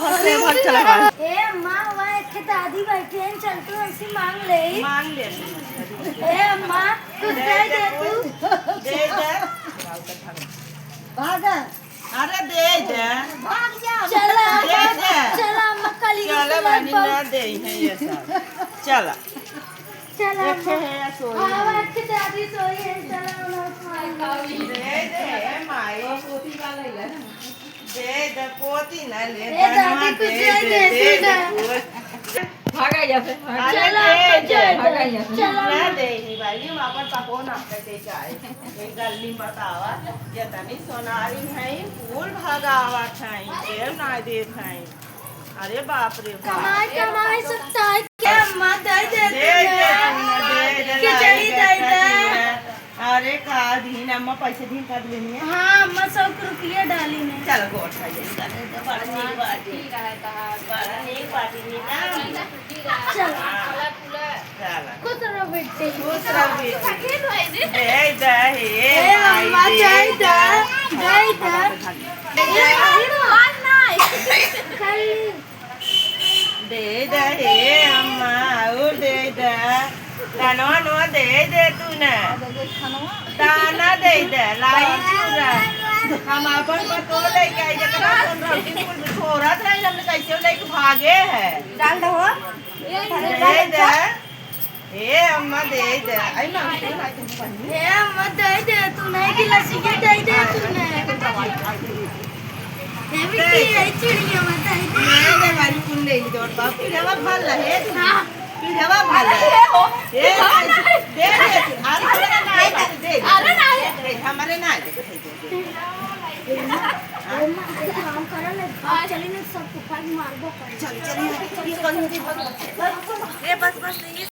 ए अम्मा वहाँ एक दादी बैठी है चल तू हमसे मांग ले ए अम्मा कुछ दे दे तू भागा अरे दे दे भाग जा चला दे दे चला अम्मा कली चल बनी ना दे है ये सब चला चला देखे है या सोई हाँ वहाँ एक दादी सोई है चला दे दे माई दे दे पोती ना ले ए दादी कुछ दे दे भागा या फिर चला भागा या फिर चला ना दे ही भाई ये वापस पापो ना कहते जाए ये गल्ली बतावा ये तनी सोनारी है फूल भगावा छाई देव ना दे छाई अरे बाप रे कमाई कमाई सकता है क्या अम्मा दे दे दे खिचड़ी दे दे अरे का दिन अम्मा पैसे दिन कर लेनी है हाँ अम्मा 100 रुपया डाली ने चल गोट है ये बड़ा नीक बाटी बड़ा नीक बाटी नी ना चल चल खुश रहो बेटे दूसरा बेटी दे दे हे ए अम्मा दे दे दे दे हे अम्मा ओ दे दे दाना नो दे दे तू ना दाना दे दे लाई चूरा हम अपन पतो लेके आई जकरा सुन रोटी फूल छोरा था हमने कैसे लेके भागे है डाल दो दे दे ए अम्मा दे दे आई मांगती है तुम पन्नी ए अम्मा दे दे तू नहीं गिलासी के दे दे तूने ये भी की है चिड़िया मत दे मैं दे वाली कुन ले ली और बाप की हवा भल है हां की हवा भल है ए दे दे अरे नहीं हमारे ना दे अम्मा काम करा ले चली ना सब फाड़ मार दो चल चल ये बस बस